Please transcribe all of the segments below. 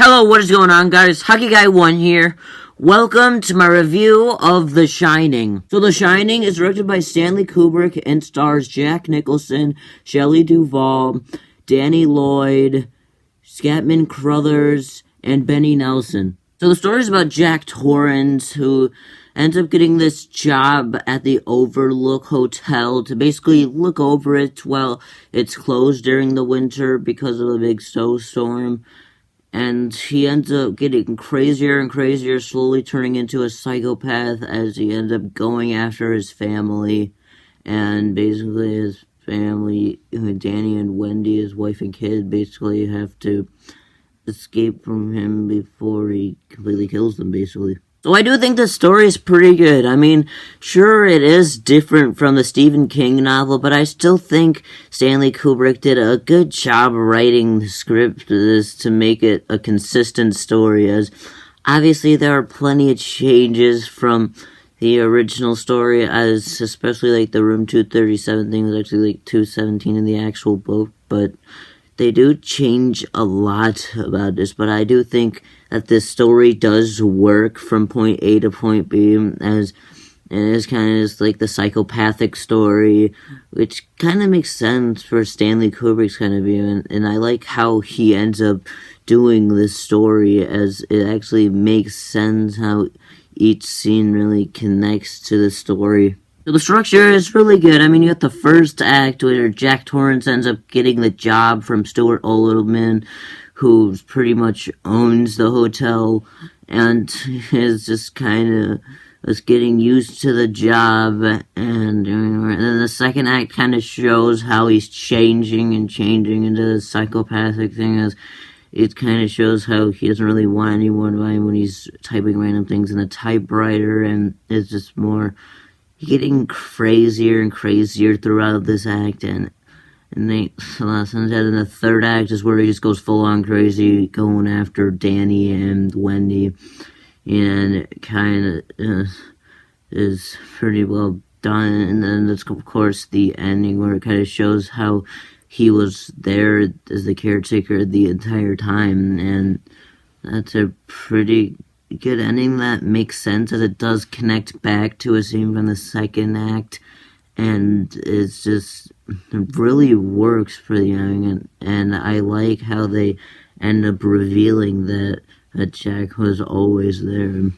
Hello, what is going on, guys? Hockey Guy 1 here. Welcome to my review of The Shining. So, The Shining is directed by Stanley Kubrick and stars Jack Nicholson, Shelley Duvall, Danny Lloyd, Scatman Crothers, and Benny Nelson. So, the story is about Jack Torrance, who ends up getting this job at the Overlook Hotel to basically look over it while it's closed during the winter because of a big snowstorm. And he ends up getting crazier and crazier, slowly turning into a psychopath as he ends up going after his family. And basically his family, Danny and Wendy, his wife and kid, basically have to escape from him before he completely kills them, basically. So I do think the story is pretty good. I mean, sure, it is different from the Stephen King novel, but I still think Stanley Kubrick did a good job writing the script for this to make it a consistent story, as obviously there are plenty of changes from the original story, as especially like the Room 237 thing was actually like 217 in the actual book, but they do change a lot about this, but I do think that this story does work from point A to point B, as it is kind of just like the psychopathic story, which kind of makes sense for Stanley Kubrick's kind of view, and I like how he ends up doing this story, as it actually makes sense how each scene really connects to the story. So the structure is really good. I mean, you got the first act where Jack Torrance ends up getting the job from Stuart Oldman, who pretty much owns the hotel, and is just kind of getting used to the job. And then the second act kind of shows how he's changing into this psychopathic thing, as it kind of shows how he doesn't really want anyone by him when he's typing random things in a typewriter, and it's just more getting crazier and crazier throughout this act, and makes a lot of sense. And then the third act is where he just goes full on crazy, going after Danny and Wendy, and it kind of is pretty well done. And then there's of course the ending where it kind of shows how he was there as the caretaker the entire time, and that's a pretty good ending that makes sense, as it does connect back to a scene from the second act, and it's just it really works for the ending, and I like how they end up revealing that Jack was always there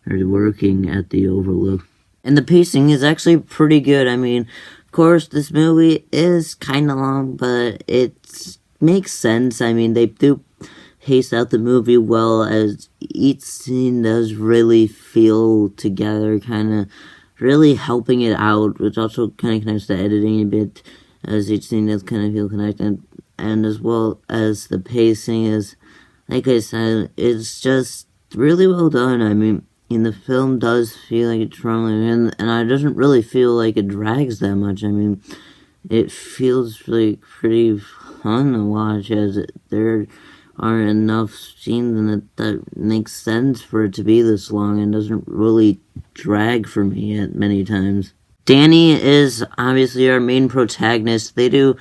or working at the Overlook. And the pacing is actually pretty good. I mean, of course, this movie is kind of long, but it makes sense. I mean, they do pace out the movie well, as each scene does really feel together, kind of really helping it out, which also kind of connects to editing a bit, as each scene does kind of feel connected, and as well as the pacing is, like I said, it's just really well done. I mean, the film does feel like it's rolling in, and it doesn't really feel like it drags that much. I mean, it feels like pretty fun to watch, as there are enough scenes in it that makes sense for it to be this long and doesn't really drag for me at many times. Danny is obviously our main protagonist. They do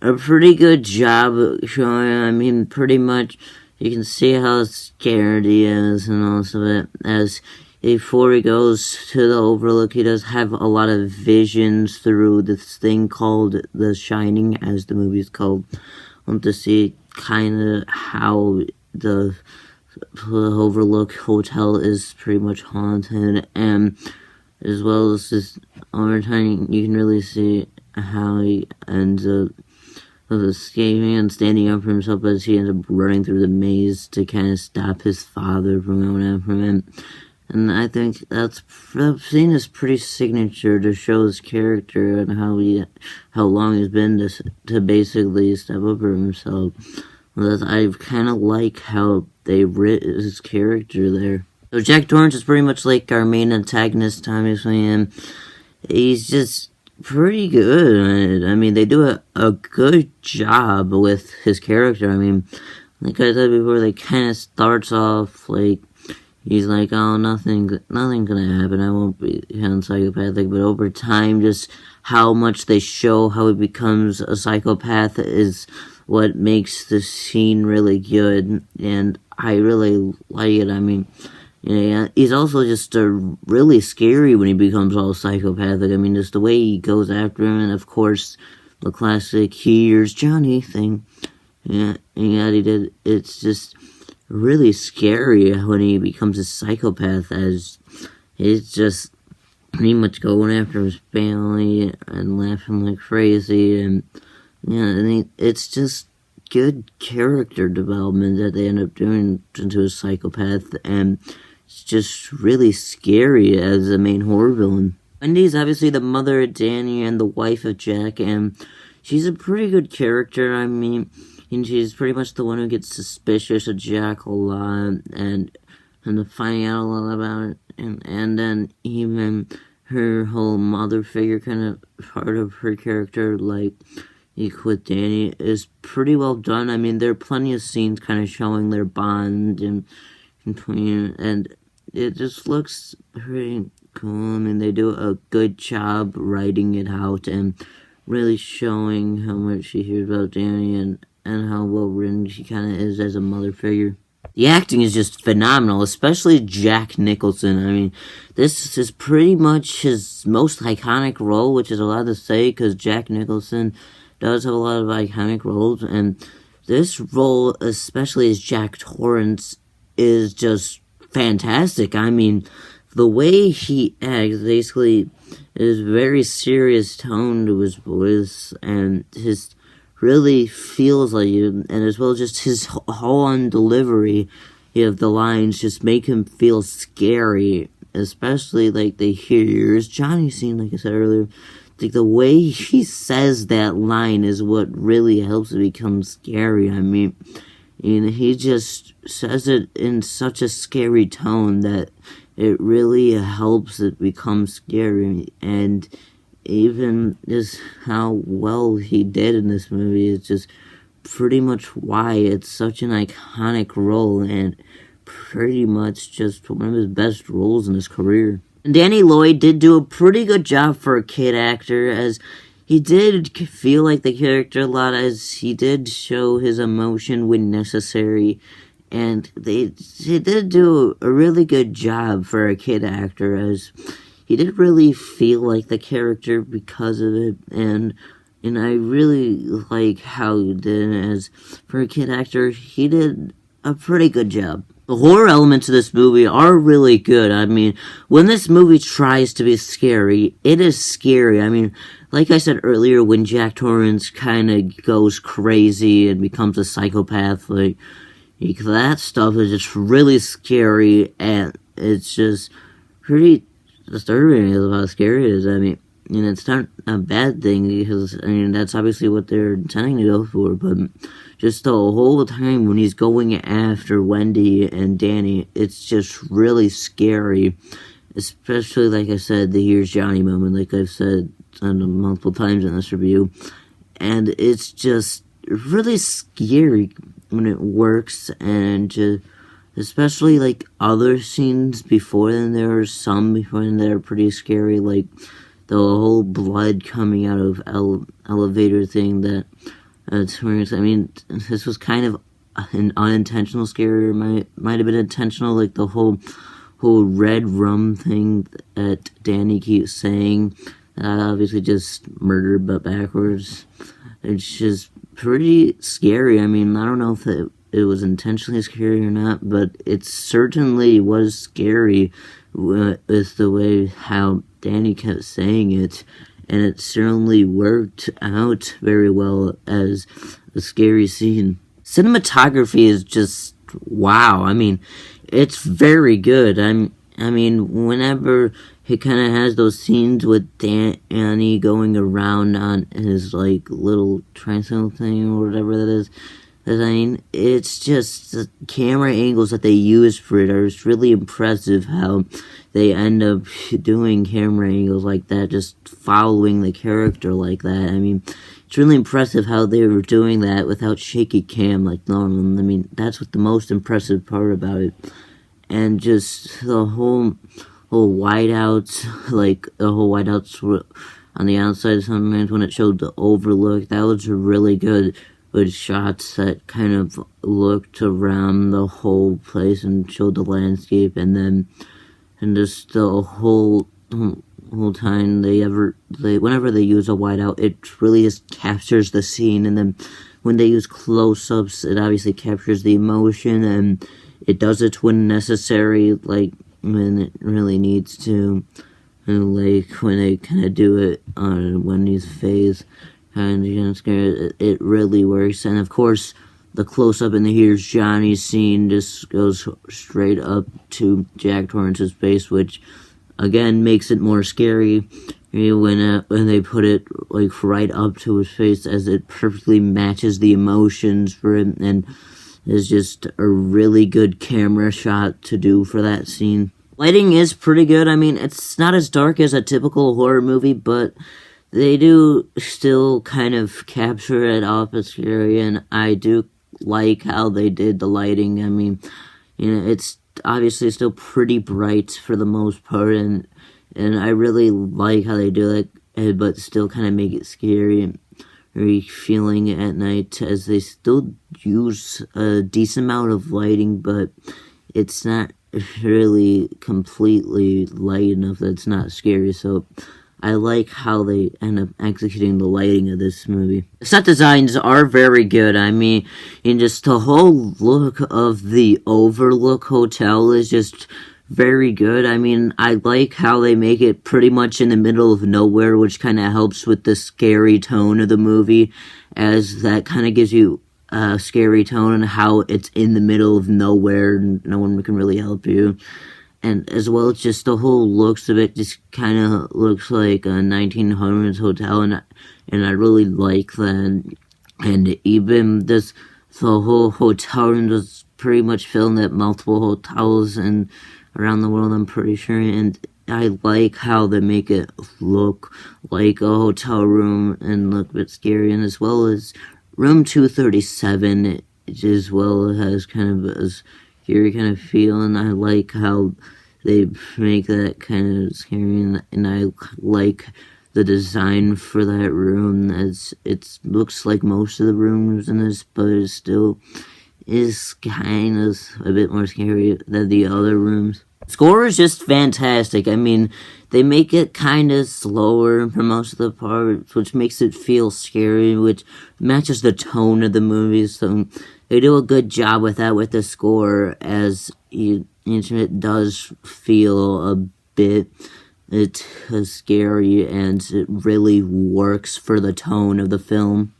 a pretty good job showing, I mean, pretty much you can see how scared he is and all of it, as before he goes to the Overlook, he does have a lot of visions through this thing called The Shining, as the movie is called. I want to see kind of how the Overlook Hotel is pretty much haunted, and as well as this over time you can really see how he ends up escaping and standing up for himself, as he ends up running through the maze to kind of stop his father from going after him. And I think that scene is pretty signature to show his character and how long he's been to basically step up for himself. I kind of like how they writ his character there. So Jack Torrance is pretty much like our main antagonist, obviously, and he's just pretty good. I mean, they do a good job with his character. I mean, like I said before, they kind of starts off like he's like, oh, nothing's gonna happen, I won't be psychopathic, but over time, just how much they show how he becomes a psychopath is what makes the scene really good, and I really like it. I mean, yeah, he's also just really scary when he becomes all psychopathic. I mean, just the way he goes after him, and of course, the classic "Here's Johnny" thing. Yeah, he did. It's just really scary when he becomes a psychopath, as he's just pretty much going after his family and laughing like crazy, and yeah, it's just good character development that they end up doing into a psychopath, and it's just really scary as the main horror villain. Wendy's obviously the mother of Danny and the wife of Jack, and she's a pretty good character. I mean, and she's pretty much the one who gets suspicious of Jack a lot, and finding out a lot about it, and then even her whole mother figure kind of part of her character, like with Danny, is pretty well done. I mean, there are plenty of scenes kind of showing their bond and between, and it just looks pretty cool. I mean, they do a good job writing it out and really showing how much she hears about Danny, and how well written she kind of is as a mother figure. The acting is just phenomenal, especially Jack Nicholson. I mean, this is pretty much his most iconic role, which is a lot to say because Jack Nicholson does have a lot of iconic roles, and this role, especially as Jack Torrance, is just fantastic. I mean, the way he acts basically is very serious tone to his voice, and his really feels like it, and as well just his whole on delivery of the lines just make him feel scary, especially like the "Here's Johnny" scene, like I said earlier. Like the way he says that line is what really helps it become scary. I mean, and he just says it in such a scary tone that it really helps it become scary. And even just how well he did in this movie is just pretty much why it's such an iconic role, and pretty much just one of his best roles in his career. And Danny Lloyd did do a pretty good job for a kid actor, as he did feel like the character a lot, as he did show his emotion when necessary, and he did do a really good job for a kid actor, as he did really feel like the character because of it, and I really like how he did, as for a kid actor, he did a pretty good job. The horror elements of this movie are really good. I mean, when this movie tries to be scary, it is scary. I mean, like I said earlier, when Jack Torrance kind of goes crazy and becomes a psychopath, like, that stuff is just really scary, and it's just pretty disturbing is how scary it is. I mean, it's not a bad thing, because, I mean, that's obviously what they're intending to go for, but just the whole time when he's going after Wendy and Danny, it's just really scary, especially, like I said, the "Here's Johnny" moment, like I've said multiple times in this review, and it's just really scary when it works, and just especially like other scenes before then. There are some before then that are pretty scary, like the whole blood coming out of elevator thing that I mean, this was kind of an unintentional scare, might have been intentional, like the whole red rum thing that Danny keeps saying, obviously just murder but backwards. It's just pretty scary. I mean, I don't know if it was intentionally scary or not, but it certainly was scary with the way how Danny kept saying it, and it certainly worked out very well as a scary scene. Cinematography is just wow. I mean, it's very good. I mean, whenever he kind of has those scenes with Danny going around on his like little tricycle thing or whatever that is, I mean, it's just the camera angles that they use for it are just really impressive, how they end up doing camera angles like that, just following the character like that. I mean, it's really impressive how they were doing that without shaky cam like normal. I mean, that's what the most impressive part about it. And just the whole whiteouts, like the whole whiteouts on the outside sometimes when it showed the overlook, that was really good. with shots that kind of looked around the whole place and showed the landscape, and just the whole time whenever they use a whiteout, it really just captures the scene, and then when they use close-ups, it obviously captures the emotion, and it does it when necessary, like when it really needs to, and like when they kind of do it on when he's phased and jump scare, it really works. And of course, the close-up in the Here's Johnny scene just goes straight up to Jack Torrance's face, which again makes it more scary when they put it like right up to his face, as it perfectly matches the emotions for him, and is just a really good camera shot to do for that scene. Lighting is pretty good. I mean, it's not as dark as a typical horror movie, but they do still kind of capture it off as scary, and I do like how they did the lighting. I mean, it's obviously still pretty bright for the most part, and I really like how they do it, but still kind of make it scary and very feeling at night, as they still use a decent amount of lighting, but it's not really completely light enough that it's not scary. So I like how they end up executing the lighting of this movie. The set designs are very good. I mean, just the whole look of the Overlook Hotel is just very good. I mean, I like how they make it pretty much in the middle of nowhere, which kind of helps with the scary tone of the movie, as that kind of gives you a scary tone and how it's in the middle of nowhere and no one can really help you. And as well, it's just the whole looks of it just kind of looks like a 1900s hotel, and I really like that. And even the whole hotel room was pretty much filmed at multiple hotels and around the world, I'm pretty sure. And I like how they make it look like a hotel room and look a bit scary. And as well as Room 237, it as well has kind of a scary kind of feel, and I like how they make that kind of scary, and I like the design for that room, as it looks like most of the rooms in this, but it still is kind of a bit more scary than the other rooms. Score is just fantastic. I mean, they make it kind of slower for most of the parts, which makes it feel scary, which matches the tone of the movie. So they do a good job with that with the score, as it does feel a bit scary, and it really works for the tone of the film.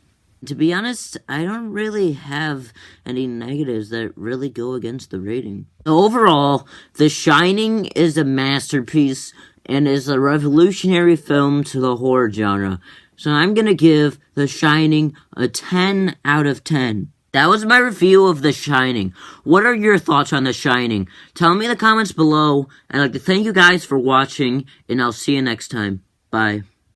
To be honest, I don't really have any negatives that really go against the rating. Overall, The Shining is a masterpiece and is a revolutionary film to the horror genre. So I'm gonna give The Shining a 10 out of 10. That was my review of The Shining. What are your thoughts on The Shining? Tell me in the comments below, and I'd like to thank you guys for watching, and I'll see you next time. Bye.